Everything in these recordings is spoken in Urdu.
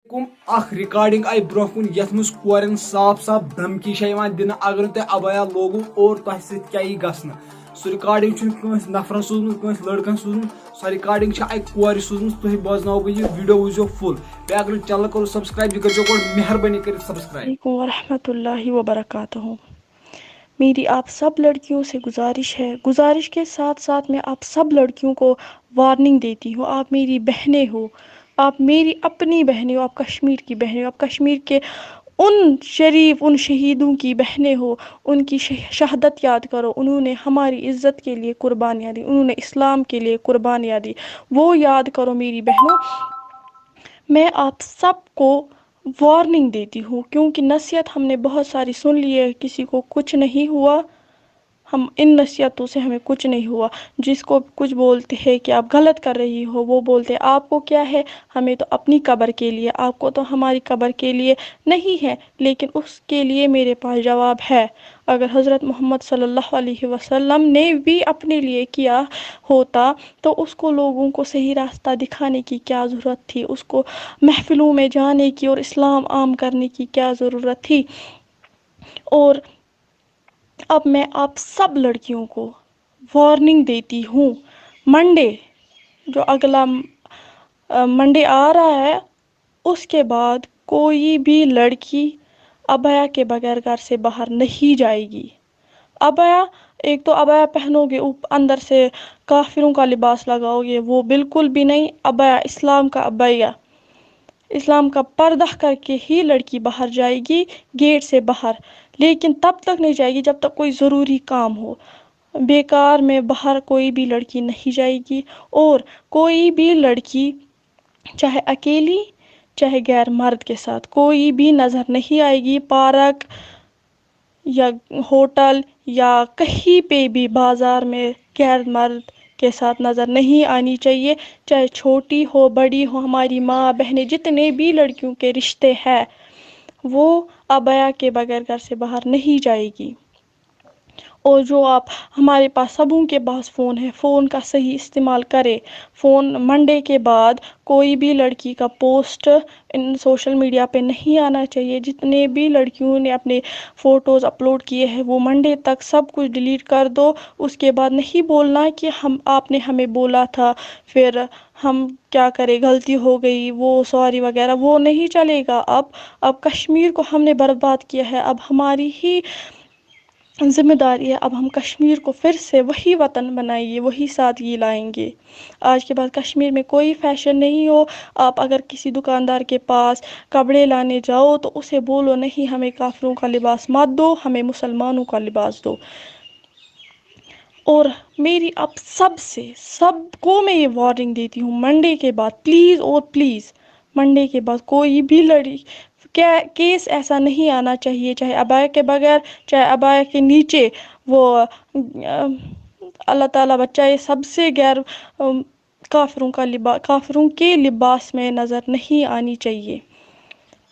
کم اخ ریکارڈنگ آئی برو کن یت مز کورن صاف صاف دھمکی دن اگر تہ ابیا لوگو اور تہ ست کیا گھن سہ ریکارڈنگ نفرن سوزمت لڑکن سوزمت سہ ریکارڈنگ اکہ کور سوزمت تھی بوزنو بہ یہ ویڈیو وچو فل بی اگر چینل کرو سبسکرائب یہ کرو گوڈ مہربانی کر سبسکرائب ورحمۃ اللہ وبرکاتہ۔ میری آپ سب لڑکیوں سے گزارش ہے، گزارش کے ساتھ ساتھ میں آپ سب لڑکیوں کو وارننگ دیتی ہوں، آپ میری بہنیں ہو، آپ میری اپنی بہنیں ہو، آپ کشمیر کی بہنیں ہو، آپ کشمیر کے ان شریف ان شہیدوں کی بہنیں ہو، ان کی شہادت یاد کرو، انہوں نے ہماری عزت کے لیے قربانیاں دی، انہوں نے اسلام کے لیے قربانیاں دی، وہ یاد کرو میری بہنوں۔ میں آپ سب کو وارننگ دیتی ہوں کیونکہ نصیحت ہم نے بہت ساری سن لی ہے، کسی کو کچھ نہیں ہوا، ہم ان نصیحتوں سے ہمیں کچھ نہیں ہوا۔ جس کو کچھ بولتے ہیں کہ آپ غلط کر رہی ہو، وہ بولتے ہیں آپ کو کیا ہے، ہمیں تو اپنی قبر کے لیے، آپ کو تو ہماری قبر کے لیے نہیں ہے، لیکن اس کے لیے میرے پاس جواب ہے۔ اگر حضرت محمد صلی اللہ علیہ وسلم نے بھی اپنے لیے کیا ہوتا تو اس کو لوگوں کو صحیح راستہ دکھانے کی کیا ضرورت تھی، اس کو محفلوں میں جانے کی اور اسلام عام کرنے کی کیا ضرورت تھی۔ اور اب میں آپ سب لڑکیوں کو وارننگ دیتی ہوں، منڈے جو اگلا منڈے آ رہا ہے اس کے بعد کوئی بھی لڑکی ابیا کے بغیر گھر سے باہر نہیں جائے گی۔ ابیا، ایک تو ابیا پہنو گے اندر سے کافروں کا لباس لگاؤ گے، وہ بالکل بھی نہیں۔ ابیا اسلام کا ابیا، اسلام کا پردہ کر کے ہی لڑکی باہر جائے گی، گیٹ سے باہر، لیکن تب تک نہیں جائے گی جب تک کوئی ضروری کام ہو۔ بیکار میں باہر کوئی بھی لڑکی نہیں جائے گی، اور کوئی بھی لڑکی چاہے اکیلی چاہے غیر مرد کے ساتھ کوئی بھی نظر نہیں آئے گی، پارک یا ہوٹل یا کہیں پہ بھی بازار میں غیر مرد کے ساتھ نظر نہیں آنی چاہیے، چاہے چھوٹی ہو بڑی ہو، ہماری ماں بہنیں جتنے بھی لڑکیوں کے رشتے ہیں وہ ابیا کے بغیر گھر سے باہر نہیں جائے گی۔ اور جو آپ ہمارے پاس سبوں کے پاس فون ہے، فون کا صحیح استعمال کرے۔ فون منڈے کے بعد کوئی بھی لڑکی کا پوسٹ ان سوشل میڈیا پہ نہیں آنا چاہیے، جتنے بھی لڑکیوں نے اپنے فوٹوز اپلوڈ کیے ہیں وہ منڈے تک سب کچھ ڈیلیٹ کر دو۔ اس کے بعد نہیں بولنا کہ آپ نے ہمیں بولا تھا، پھر ہم کیا کریں، غلطی ہو گئی، وہ سوری وغیرہ، وہ نہیں چلے گا۔ اب کشمیر کو ہم نے برباد کیا ہے، اب ہماری ہی ذمہ داری ہے، اب ہم کشمیر کو پھر سے وہی وطن بنائیں، وہی سادگی لائیں گے۔ آج کے بعد کشمیر میں کوئی فیشن نہیں ہو۔ آپ اگر کسی دکاندار کے پاس کپڑے لانے جاؤ تو اسے بولو نہیں ہمیں کافروں کا لباس مت دو، ہمیں مسلمانوں کا لباس دو۔ اور میری اب سب کو میں یہ وارننگ دیتی ہوں، منڈے کے بعد پلیز اور پلیز، منڈے کے بعد کوئی بھی کیس ایسا نہیں آنا چاہیے، چاہے ابیا کے بغیر چاہے ابیا کے نیچے، وہ اللہ تعالیٰ بچائے، سب سے کافروں کے لباس میں نظر نہیں آنی چاہیے۔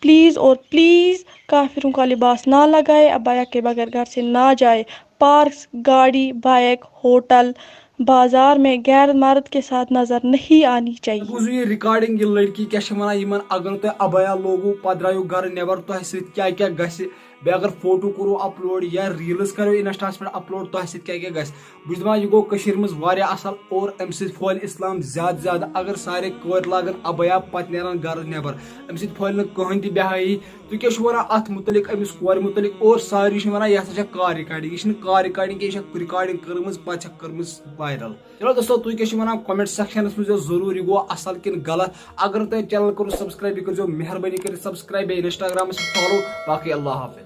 پلیز اور پلیز کافروں کا لباس نہ لگائے، ابیا کے بغیر گھر سے نہ جائے، پارک، گاڑی، بائک، ہوٹل، بازار میں غیر مرد کے ساتھ نظر نہیں آنی چاہیے۔ بوزو یہ ریکارڈنگ یہ لڑکی کیا ونان اگر تہ ابیا لوگو پتہ درایو گھر نیبر تہ ست کیا گژھِ، بیٚیہِ اگر فوٹو کرو اپلوڈ یا ریلز کرو انسٹاہس پہ اپلوڈ تہ ست کیا گژھِ۔ بہٕ چھُس دپان یہ گوٚو کٔشیٖرِ منٛز واریاہ اصل اور امہِ سۭتۍ پھہلہِ اسلام زیادٕ زیادٕ اگر سارے کورِ لاگن ابیا پتہٕ نیرن گھرٕ نیبر، امہِ سۭتۍ پھہلہِ نہٕ کٕہٕنۍ تہِ بےحیٲیی۔ تُہۍ کیٛاہ چھِو ونان اتھ متعلق أمِس کورِ متعلق؟ اور ساری چھِ ونان یہ ہسا چھےٚ کار رِکارڈنگ، یہ چھنہٕ کار رِکارڈنگ کینٛہہ، یہ چھےٚ رِکارڈنگ کٔرمٕژ پتہٕ چھکھ کٔرمٕژ وایرل۔ چلو دوستو تُہۍ کیٛاہ چھِو ونان کومنٹ سیکشنس منٛز ضرور یہ گوٚو اصل کِنہٕ غلط۔ اگر تۄہہِ چینل کوٚرُو سبسکرایب، یہِ کٔرۍزیٚو مہربٲنی کٔرِتھ سبسکرایب، بیٚیہِ انسٹاگرامس پٮ۪ٹھ فالو۔ باقٕے اللہ حافظ۔